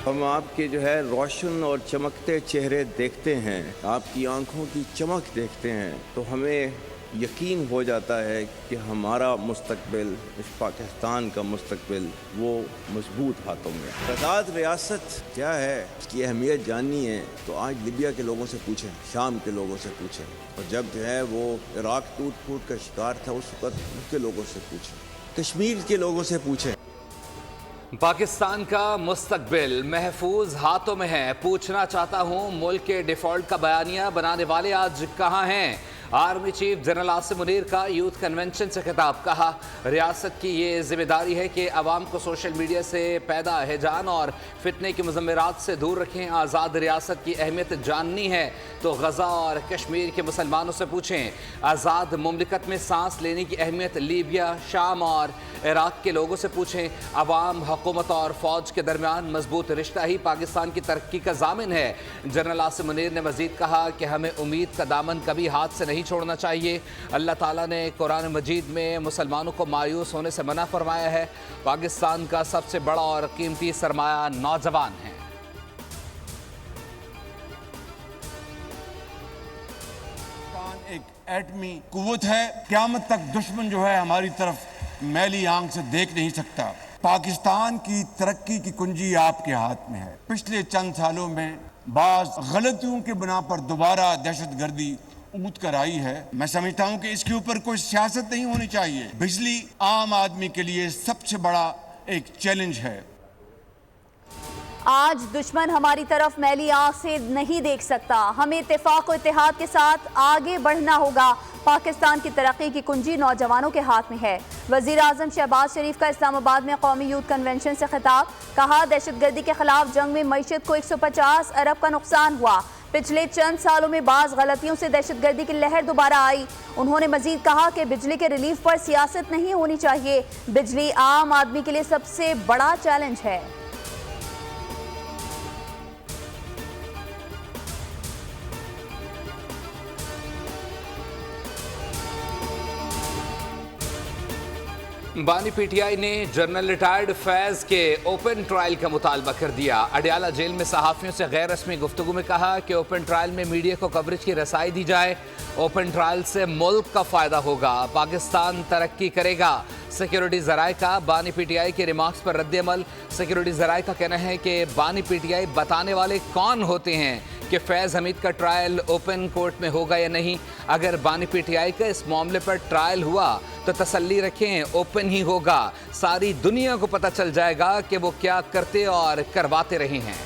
हम आपके जो है रोशन और चमकते चेहरे देखते हैं, आपकी आंखों की चमक देखते हैं, तो हमें यकीन हो जाता है कि हमारा मुस्तकबिल, इस पाकिस्तान का मुस्तकबिल वो मजबूत हाथों में। आज़ाद रियासत क्या है, इसकी अहमियत जाननी है तो आज लिबिया के लोगों से पूछें, शाम के लोगों से पूछें, और जब जो है वो इराक टूट फूट का शिकार था उस वक्त उसके लोगों से पूछें, कश्मीर के लोगों से पूछें। पाकिस्तान का मुस्तकबिल महफूज हाथों में है। पूछना चाहता हूं, मुल्क के डिफॉल्ट का बयानिया बनाने वाले आज कहां हैं? Army chief general Asim Munir का यूथ कन्वेंशन से खिताब। कहा, रियासत की ये जिम्मेदारी है कि अवाम को सोशल मीडिया से पैदा हैजान और फितने की मुज़म्मरात से दूर रखें। आज़ाद रियासत की अहमियत जाननी है तो गज़ा और कश्मीर के मुसलमानों से पूछें। आज़ाद मुमलिकत में सांस लेने की अहमियत लीबिया, शाम और इराक के लोगों से पूछें। अवाम, हुकूमत और फ़ौज के दरमियान मजबूत रिश्ता ही पाकिस्तान की तरक्की का ज़ामिन है। जनरल आसिम मुनीर ने मज़ीद कहा कि हमें उम्मीद का दामन कभी हाथ से नहीं छोड़ना चाहिए। अल्लाह ताला ने कुरान मजीद में मुसलमानों को मायूस होने से मना फरमाया है। पाकिस्तान का सबसे बड़ा और कीमती सरमाया नौजवान है। एक एटमी कुव्वत है, क़यामत तक दुश्मन जो है हमारी तरफ मैली आंख से देख नहीं सकता। पाकिस्तान की तरक्की की कुंजी आपके हाथ में है। पिछले चंद सालों में बाज गलतियों के बिना पर दोबारा दहशतगर्दी उठ कर आई है। मैं समझता हूं कि इसके ऊपर कोई सियासत नहीं होनी चाहिए। बिजली आम आदमी के लिए सबसे बड़ा एक चैलेंज है। आज दुश्मन हमारी तरफ मैली आंख से नहीं देख सकता। हमें इत्तेफाक और इत्तेहाद के साथ आगे बढ़ना होगा। पाकिस्तान की तरक्की की कुंजी नौजवानों के हाथ में है। वजीर आजम शहबाज शरीफ का इस्लामाबाद में कौमी यूथ कन्वेंशन से खिताब। कहा, दहशतगर्दी के खिलाफ जंग में मईशत को 150 अरब का नुकसान हुआ। पिछले चंद सालों में बाज गलतियों से दहशतगर्दी की लहर दोबारा आई। उन्होंने मजीद कहा कि बिजली के रिलीफ पर सियासत नहीं होनी चाहिए। बिजली आम आदमी के लिए सबसे बड़ा चैलेंज है। बानी पीटीआई ने जनरल रिटायर्ड फैज के ओपन ट्रायल का मुतालबा कर दिया। अडयाला जेल में सहाफ़ियों से गैर रस्मी गुफ्तगू में कहा कि ओपन ट्रायल में मीडिया को कवरेज की रसाई दी जाए। ओपन ट्रायल से मुल्क का फ़ायदा होगा, पाकिस्तान तरक्की करेगा। सिक्योरिटी ज़राए का बानी पीटीआई के रिमार्क्स पर रद्द-ए-अमल। सिक्योरिटी ज़राए का कहना है कि बानी पीटीआई बताने वाले कौन होते हैं कि फैज़ हमीद का ट्रायल ओपन कोर्ट में होगा या नहीं। अगर बानी पीटीआई का इस मामले पर ट्रायल हुआ तो तसल्ली रखें, ओपन ही होगा। सारी दुनिया को पता चल जाएगा कि वो क्या करते और करवाते रहे हैं।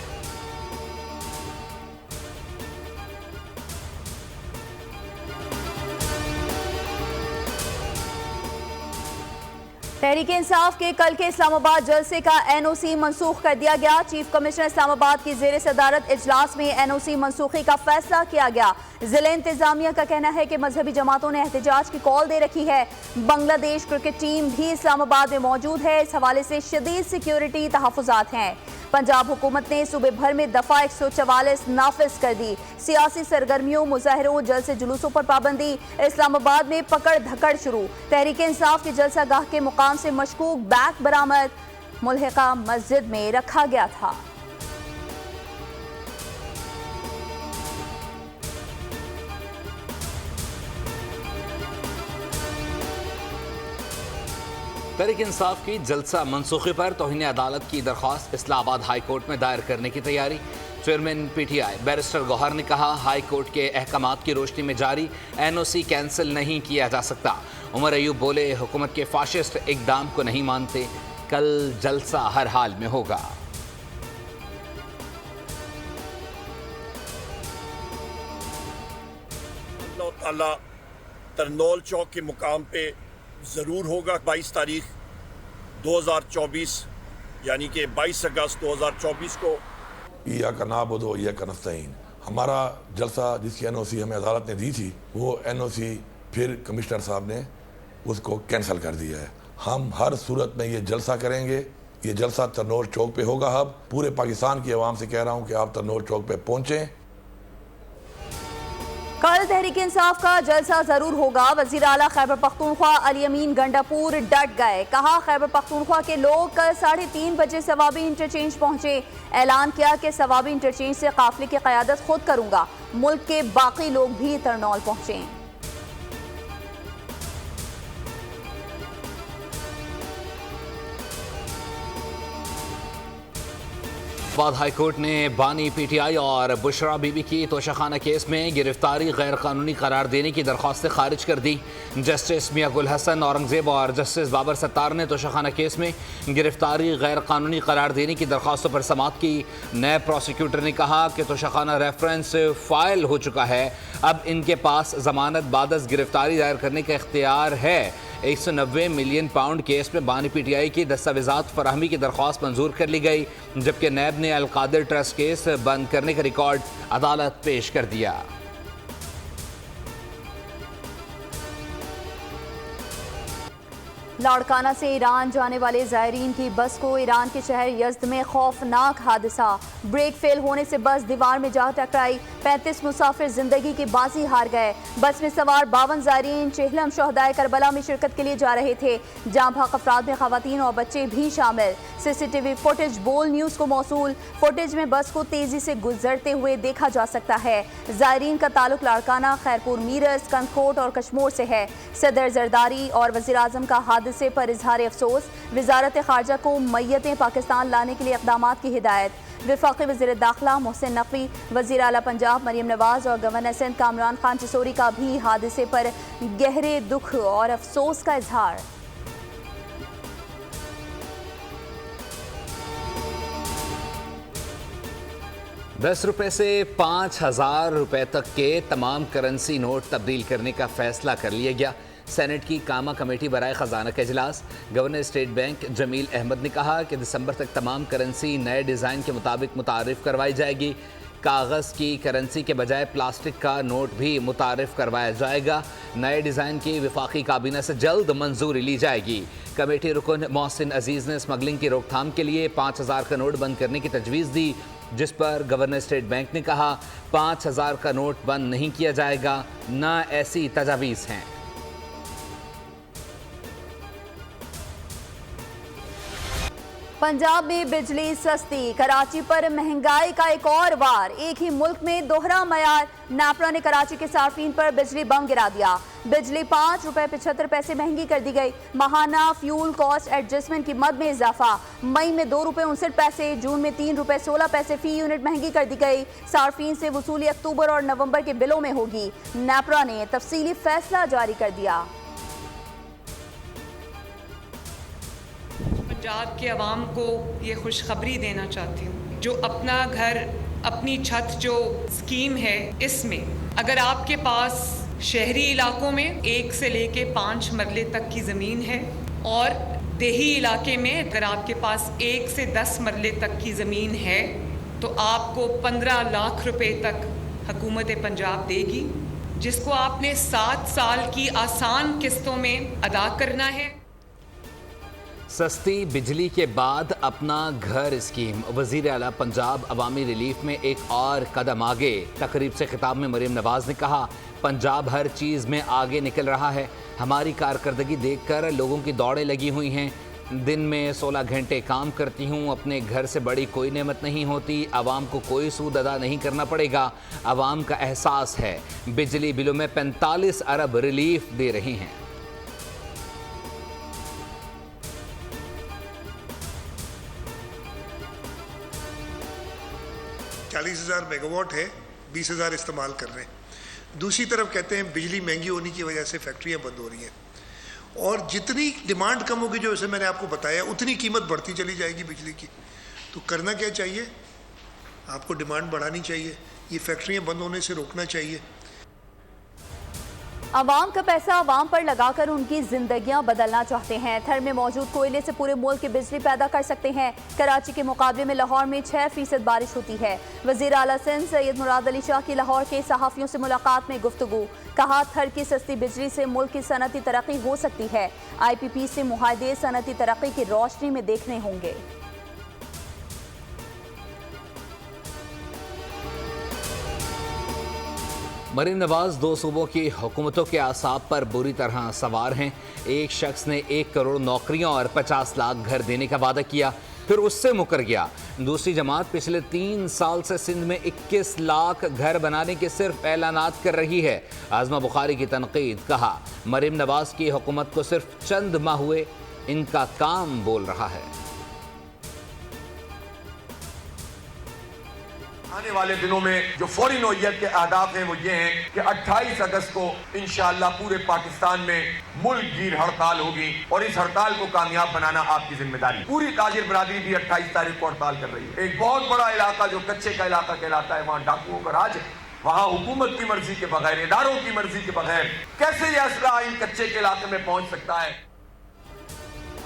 तहरीक इंसाफ के कल के इस्लामाबाद जलसे का एनओसी मनसूख कर दिया गया। चीफ कमिश्नर इस्लामाबाद की जेर सदारत इजलास में एनओसी मनसूखी का फैसला किया गया। जिला इंतजामिया का कहना है कि मजहबी जमातों ने एहतजाज की कॉल दे रखी है। बांग्लादेश क्रिकेट टीम भी इस्लामाबाद में मौजूद है। इस हवाले से शदीद सिक्योरिटी तहफ़्फ़ुज़ात हैं। पंजाब हुकूमत ने सूबे भर में दफ़ा 144 नाफिज कर दी। सियासी सरगर्मियों, मुजाहरों, जलसे जुलूसों पर पाबंदी। इस्लामाबाद में पकड़ धकड़ शुरू। तहरीक इंसाफ के जलसा गाह के मुकाम से मशकूक बैग बरामद। मुल्हिका मस्जिद में रखा गया था। तहरीक इंसाफ की जलसा मनसूखी पर तौहीन अदालत की दरख्वास्त इस्लामाबाद हाई कोर्ट में दायर करने की तैयारी। चेयरमैन पीटीआई बैरिस्टर गौहर ने कहा, हाई कोर्ट के अहकामात की रोशनी में जारी एनओसी कैंसिल नहीं किया जा सकता। उमर अयूब बोले, हुकूमत के फाशिस्ट इकदाम को नहीं मानते। कल जलसा हर हाल में होगा। तरनौल चौक के मुकाम पे ज़रूर होगा 22 तारीख 2024 यानी कि 22 अगस्त 2024 को। या का नाबुदो या का नस्तईन, हमारा जलसा जिसकी एनओसी हमें अदालत ने दी थी वो एनओसी फिर कमिश्नर साहब ने उसको कैंसिल कर दिया है। हम हर सूरत में ये जलसा करेंगे। ये जलसा तरनौल चौक पे होगा। अब पूरे पाकिस्तान की आवाम से कह रहा हूँ कि आप तरनौल चौक पे पहुँचें। कल तहरीक इंसाफ का जलसा जरूर होगा। वजीर आला खैबर पख्तूनख्वा अली अमीन गंडापुर डट गए। कहा खैबर पख्तूनख्वा के लोग कल 3:30 बजे सवाबी इंटरचेंज पहुंचे। ऐलान किया कि सवाबी इंटरचेंज से काफिले की क़यादत खुद करूंगा। मुल्क के बाकी लोग भी तरनौल पहुंचे। बाद हाईकोर्ट ने बानी पीटीआई और बुशरा बीबी की तोशाखाना केस में गिरफ्तारी गैर कानूनी करार देने की दरख्वास्तें खारिज कर दी। जस्टिस मियां गुल हसन औरंगजेब और जस्टिस बाबर सत्तार ने तोशाखाना केस में गिरफ्तारी गैर कानूनी करार देने की दरख्वास्तों पर समाअत की। नए प्रोसिक्यूटर ने कहा कि तोशाखाना रेफरेंस फाइल हो चुका है, अब इनके पास जमानत बादस गिरफ्तारी दायर करने का इख्तियार है। 190 मिलियन पाउंड केस में बानी पीटीआई की दस्तावेजात फराहमी की दरख्वास्त मंजूर कर ली गई, जबकि नैब ने अलकादिर ट्रस्ट केस बंद करने का रिकॉर्ड अदालत पेश कर दिया। लाड़काना से ईरान जाने वाले ज़ायरीन की बस को ईरान के शहर यज़्द में खौफनाक हादसा। ब्रेक फेल होने से बस दीवार में जा टकराई। 35 मुसाफिर जिंदगी की बाजी हार गए। बस में सवार 52 ज़ायरीन चेहलम शहदाए करबला में शिरकत के लिए जा रहे थे। जाँ भाग अफराद में खवातीन और बच्चे भी शामिल। CCTV फुटेज बोल न्यूज़ को मौसूल। फुटेज में बस को तेजी से गुजरते हुए देखा जा सकता है। ज़ायरीन का ताल्लुक लाड़काना, खैरपुर, मीरस, कंदकोट और कश्मोर से है। सदर जरदारी और वज़ीर आज़म का हादसे पर इजहार अफसोस। वजारत खारजा को मैयतें पाकिस्तान लाने के लिए इक़दामात की हिदायत। वफाकी वज़ीर दाखिला मोहसिन नकवी, वज़ीर आला पंजाब मरियम नवाज और गवर्नर सिंध कामरान खान चिसोरी का भी हादसे पर गहरे दुख और अफसोस का इजहार। ₹10 से 5,000 रुपए तक के तमाम करेंसी नोट तब्दील करने का फैसला कर लिया गया। सेनेट की कामा कमेटी बराए ख़जाना का इजलास। Governor state bank Jameel Ahmed ने कहा कि दिसंबर तक तमाम करेंसी नए डिज़ाइन के मुताबिक मुतारिफ करवाई जाएगी। कागज़ की करेंसी के बजाय प्लास्टिक का नोट भी मुतारिफ करवाया जाएगा। नए डिज़ाइन की वफाकी काबीना से जल्द मंजूरी ली जाएगी। कमेटी रुकन मोहसिन अजीज़ ने स्मगलिंग की रोकथाम के लिए 5,000 का नोट बंद करने की तजवीज़ दी, जिस पर गवर्नर स्टेट बैंक ने कहा 5,000 का नोट बंद नहीं किया जाएगा, ना ऐसी तजावीज़ हैं। पंजाब में बिजली सस्ती, कराची पर महंगाई का एक और वार। एक ही मुल्क में दोहरा मयार। नापरा ने कराची के सार्फिन पर बिजली बम गिरा दिया। बिजली ₹5.75 महंगी कर दी गई। माहाना फ्यूल कॉस्ट एडजस्टमेंट की मद में इजाफा। मई में ₹2.59, जून में ₹3.16 फी यूनिट महंगी कर दी गई। सार्फिन से वसूली अक्टूबर और नवंबर के बिलों में होगी। नापरा ने तफसीली फैसला जारी कर दिया। पंजाब के अवाम को ये खुशखबरी देना चाहती हूँ, जो अपना घर अपनी छत जो स्कीम है, इसमें अगर आपके पास शहरी इलाकों में 1 से लेके 5 मरले तक की ज़मीन है और देही इलाके में अगर आपके पास 1 से 10 मरले तक की ज़मीन है, तो आपको 15 लाख रुपए तक हुकूमत पंजाब देगी, जिसको आपने 7 साल की आसान किस्तों में अदा करना है। सस्ती बिजली के बाद अपना घर स्कीम। वज़ीर आला पंजाब अवामी रिलीफ में एक और कदम आगे। तकरीब से खिताब में मरियम नवाज ने कहा, पंजाब हर चीज़ में आगे निकल रहा है। हमारी कारकर्दगी देखकर लोगों की दौड़ें लगी हुई हैं। दिन में 16 घंटे काम करती हूँ। अपने घर से बड़ी कोई नेमत नहीं होती। आवाम को कोई सूद अदा नहीं करना पड़ेगा। आवाम का एहसास है। बिजली बिलों में 45 अरब रिलीफ दे रही हैं। 40,000 मेगावाट है, 20,000 इस्तेमाल कर रहे हैं। दूसरी तरफ कहते हैं बिजली महंगी होने की वजह से फैक्ट्रियां बंद हो रही हैं, और जितनी डिमांड कम होगी, जो जैसे मैंने आपको बताया, उतनी कीमत बढ़ती चली जाएगी बिजली की। तो करना क्या चाहिए? आपको डिमांड बढ़ानी चाहिए, ये फैक्ट्रियां बंद होने से रोकना चाहिए। अवाम का पैसा अवाम पर लगाकर उनकी जिंदगियां बदलना चाहते हैं। थर में मौजूद कोयले से पूरे मुल्क की बिजली पैदा कर सकते हैं। कराची के मुकाबले में लाहौर में 6% बारिश होती है। वज़ीर आला सिंध सैयद मुराद अली शाह की लाहौर के सहाफ़ियों से मुलाकात में गुफ्तगू। कहा, थर की सस्ती बिजली से मुल्क की सनती तरक्की हो सकती है। IPP से मुआहदे सनती तरक्की की रोशनी में देखने होंगे। मरीम नवाज दो सूबों की हुकूमतों के आसाब पर बुरी तरह सवार हैं। एक शख्स ने 1 करोड़ नौकरियां और 50 लाख घर देने का वादा किया, फिर उससे मुकर गया। दूसरी जमात पिछले 3 साल से सिंध में 21 लाख घर बनाने के सिर्फ ऐलानात कर रही है। आज़मा बुखारी की तनकीद, कहा मरीम नवाज की हुकूमत को सिर्फ चंद माह हुए, इनका काम बोल रहा है। आने वाले दिनों में जो फौरी नौइयत के अहदाफ हैं वो ये हैं कि 28 अगस्त को इंशाअल्लाह पूरे पाकिस्तान में मुल्क गिर हड़ताल होगी और इस हड़ताल को कामयाब बनाना आपकी जिम्मेदारी। पूरी ताजिर बरादरी भी 28 तारीख को हड़ताल कर रही है। एक बहुत बड़ा इलाका जो कच्चे का इलाका कहलाता है, वहाँ डाकुओं का राज, वहाँ हुकूमत की मर्जी के बगैर, इदारों की मर्जी के बगैर कैसे यह असला इन कच्चे के इलाके में पहुंच सकता है।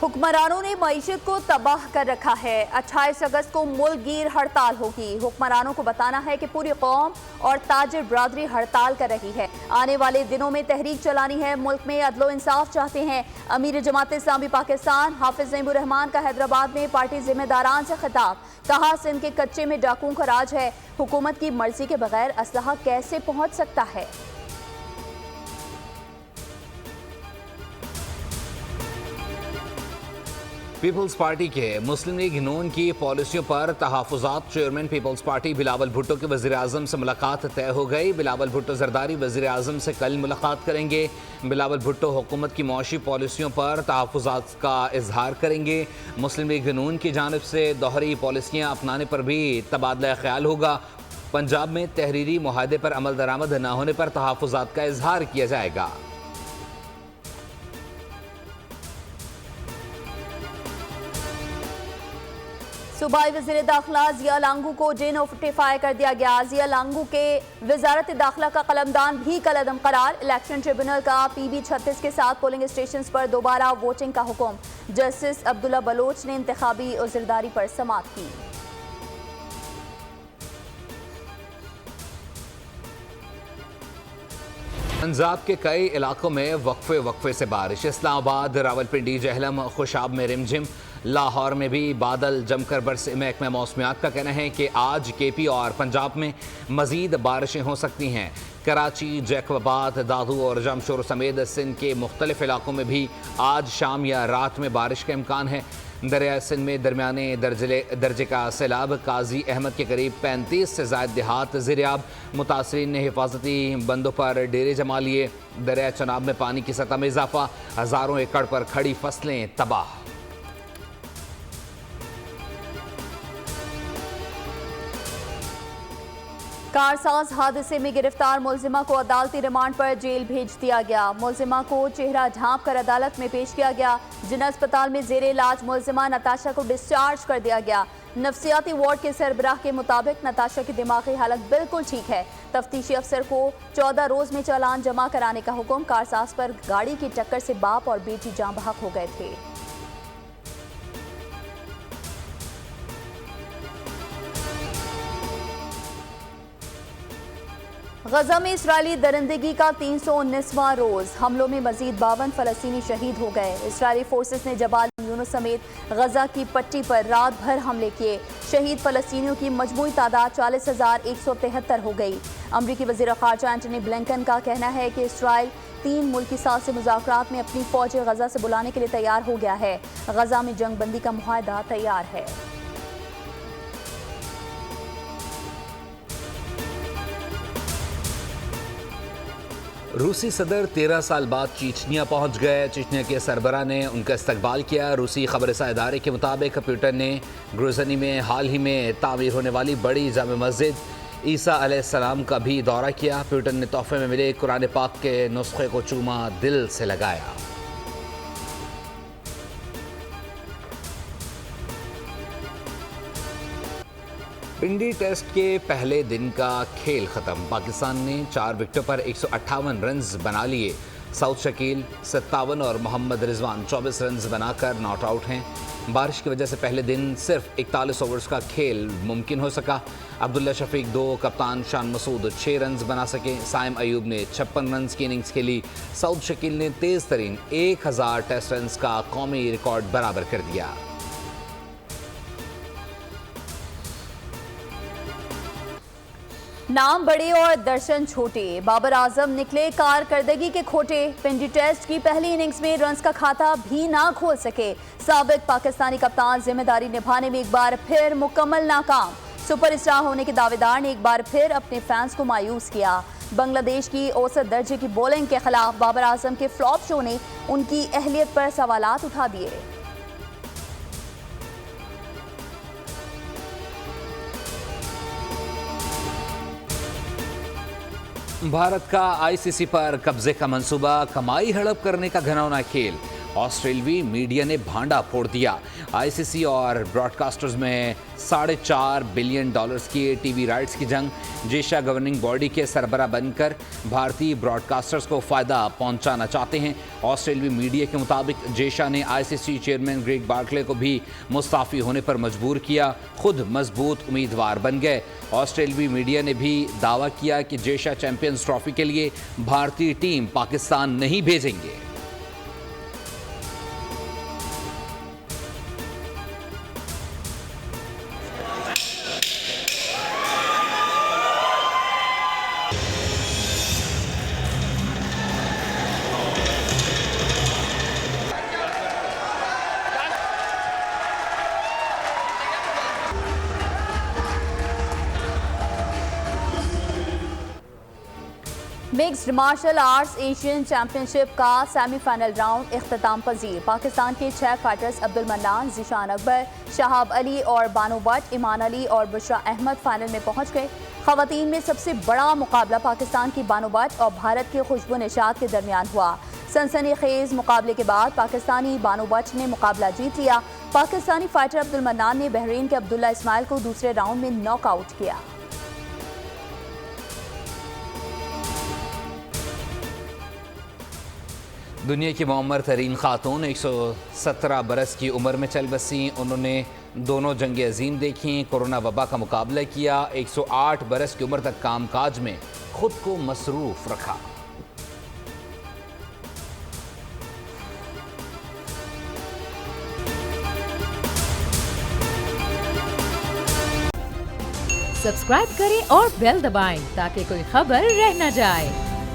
हुक्मरानों ने मईशत को तबाह कर रखा है। 28 अगस्त को मुल्क गिर हड़ताल होगी। हुक्मरानों को बताना है कि पूरी कौम और ताजिर बरादरी हड़ताल कर रही है। आने वाले दिनों में तहरीक चलानी है। मुल्क में अदलो इंसाफ चाहते हैं। अमीर जमात इस्लामी पाकिस्तान हाफिज नईमुर रहमान का हैदराबाद में पार्टी जिम्मेदारान से खिताब, कहा सिंध के कच्चे में डाकुओं का राज है। हुकूमत की मर्जी के बगैर असलहा कैसे पहुंच सकता है। पीपल्स पार्टी के मुस्लिम लीग नून की पॉलिसियों पर तहफ़्फ़ुज़ात। Chairman Peoples Party Bilawal Bhutto की वज़ीर आज़म से मुलाकात तय हो गई। बिलावल भुट्टो ज़रदारी वज़ीर आज़म से कल मुलाकात करेंगे। बिलावल भुट्टो हुकूमत की मौशी पॉलिसियों पर तहफ़्फ़ुज़ात का इजहार करेंगे। मुस्लिम लीग नून की जानिब से दोहरी पॉलिसियाँ अपनाने पर भी तबादला ख्याल होगा। पंजाब में तहरीरी मुआहदे पर अमल दरामद न होने पर तहफ़्फ़ुज़ात का इजहार किया जाएगा। सूबाई वज़ीर दाखिला जिया लांगू को डे नोटिफाई कर दिया गया। जिया लांगू के वजारत दाखिला का कलमदान भी कलअदम करार। इलेक्शन ट्रिब्यूनल का PB 36 के साथ पोलिंग स्टेशन पर दोबारा वोटिंग का हुक्म। जस्टिस अब्दुल्ला बलोच ने इंतखाबी उज़रदारी पर समाअत की। पंजाब के कई इलाकों में वक्फे से बारिश। इस्लामाबाद, रावलपिंडी, जहलम, खुशाब में रिमझिम। लाहौर में भी बादल जमकर बरसे। महकमा मौसमियात का कहना है कि आज KP और पंजाब में मजीद बारिशें हो सकती हैं। कराची, जैकबाबाद, दादू और जमशोर समेत सिंध के मुख्तलिफ इलाकों में भी आज शाम या रात में बारिश का इम्कान है। दरिया सिंध में दरमियाने दर्जे का सैलाब। काजी अहमद के करीब 35 से ज़ायद देहात ज़ेरियाब। मुतासरीन ने हिफाजती बंदों पर डेरे जमा लिए। दरिया चनाब में पानी की सतह में इजाफा। हज़ारों एकड़ पर खड़ी फसलें तबाह। कारसाज हादसे में गिरफ्तार मुलजिमा को अदालती रिमांड पर जेल भेज दिया गया। मुलजिमा को चेहरा ढांप कर अदालत में पेश किया गया। जिना अस्पताल में जेर इलाज मुलजिमा नताशा को डिस्चार्ज कर दिया गया। नफ्सियाती वार्ड के सरबराह के मुताबिक नताशा की दिमागी हालत बिल्कुल ठीक है। तफ्तीशी अफसर को 14 रोज में चालान जमा कराने का हुक्म। कारसाज पर गाड़ी की टक्कर से बाप और बेटी जाँ बहक हो गए थे। गजा में इसराइली दरिंदगी का 319वां रोज। हमलों में मजीद 52 फलस्तीनी शहीद हो गए। इसराइली फोर्सेस ने जबाल यूनुस समेत गजा की पट्टी पर रात भर हमले किए। शहीद फलस्तीनियों की मजमूई तादाद 40,173 हो गई। अमरीकी वज़ीर ख़ारजा एंटनी ब्लिंकन का कहना है कि इसराइल 3 मुल्की साथ से मुज़ाकरात में अपनी फौजें गजा से बुलाने के लिए तैयार हो गया है। गजा में जंग बंदी का मुआहदा तैयार है। रूसी सदर 13 साल बाद चीचनिया पहुंच गए। चीचनिया के सरबरा ने उनका इस्तकबाल किया। रूसी खबरसा इदारे के मुताबिक पुतिन ने ग्रोजनी में हाल ही में तामीर होने वाली बड़ी जामे मस्जिद ईसा अलैहिस्सलाम का भी दौरा किया। पुतिन ने तोहफे में मिले कुरान पाक के नुस्खे को चूमा, दिल से लगाया। पिंडी टेस्ट के पहले दिन का खेल खत्म। पाकिस्तान ने 4 विकेटों पर 158 रन बना लिए। साउथ शकील 57 और मोहम्मद रिजवान 24 रन बनाकर नॉट आउट हैं। बारिश की वजह से पहले दिन सिर्फ 41 ओवर्स का खेल मुमकिन हो सका। अब्दुल्ला शफीक 2, कप्तान शान मसूद 6 रन बना सके। साइम अयूब ने 56 रन की इनिंग्स खेली। साउथ शकील ने तेज तरीन 1000 टेस्ट रन का कौमी रिकॉर्ड बराबर कर दिया। नाम बड़े और दर्शन छोटे, बाबर आजम निकले कारकर्दगी के खोटे। पिंडी टेस्ट की पहली इनिंग्स में रन्स का खाता भी ना खोल सके। साबिक पाकिस्तानी कप्तान जिम्मेदारी निभाने में एक बार फिर मुकम्मल नाकाम। सुपरस्टार होने के दावेदार ने एक बार फिर अपने फैंस को मायूस किया। बांग्लादेश की औसत दर्जे की बॉलिंग के खिलाफ बाबर आजम के फ्लॉप शो ने उनकी अहलियत पर सवालात उठा दिए। भारत का आईसीसी पर कब्जे का मंसूबा, कमाई हड़प करने का घिनौना खेल। ऑस्ट्रेलवी मीडिया ने भांडा फोड़ दिया। आईसीसी और ब्रॉडकास्टर्स में $4.5 बिलियन की टीवी राइट्स की जंग। जेशा गवर्निंग बॉडी के सरबरा बनकर भारतीय ब्रॉडकास्टर्स को फायदा पहुंचाना चाहते हैं। ऑस्ट्रेलवी मीडिया के मुताबिक जेशा ने आईसीसी चेयरमैन ग्रेग बार्कले को भी मुस्ताफी होने पर मजबूर किया। खुद मजबूत उम्मीदवार बन गए। ऑस्ट्रेलवी मीडिया ने भी दावा किया कि जेशा चैंपियंस ट्रॉफी के लिए भारतीय टीम पाकिस्तान नहीं भेजेंगे। Mixed martial arts Asian championship का सेमीफाइनल राउंड इख्तिताम पजीर। पाकिस्तान के 6 फाइटर्स अब्दुल मन्नान, ज़ीशान अकबर, शहाब अली और बानो भट्ट, ईमान अली और बुशरा अहमद फाइनल में पहुंच गए। खवातीन में सबसे बड़ा मुकाबला पाकिस्तान की बानो भट्ट और भारत के खुशबू निशात के दरमियान हुआ। सनसनीखेज मुकाबले के बाद पाकिस्तानी बानो भट्ट ने मुकाबला जीत लिया। पाकिस्तानी फाइटर अब्दुल मन्नान ने बहरीन के अब्दुल्ला इस्माइल को दूसरे राउंड में नॉकआउट किया। दुनिया की मुअम्मर तरीन खातून 117 बरस की उम्र में चल बसी। उन्होंने दोनों जंगे अजीम देखी, कोरोना वबा का मुकाबला किया। 108 बरस की उम्र तक कामकाज में खुद को मसरूफ रखा। सब्सक्राइब करें और बेल दबाएं ताकि कोई खबर रह न जाए।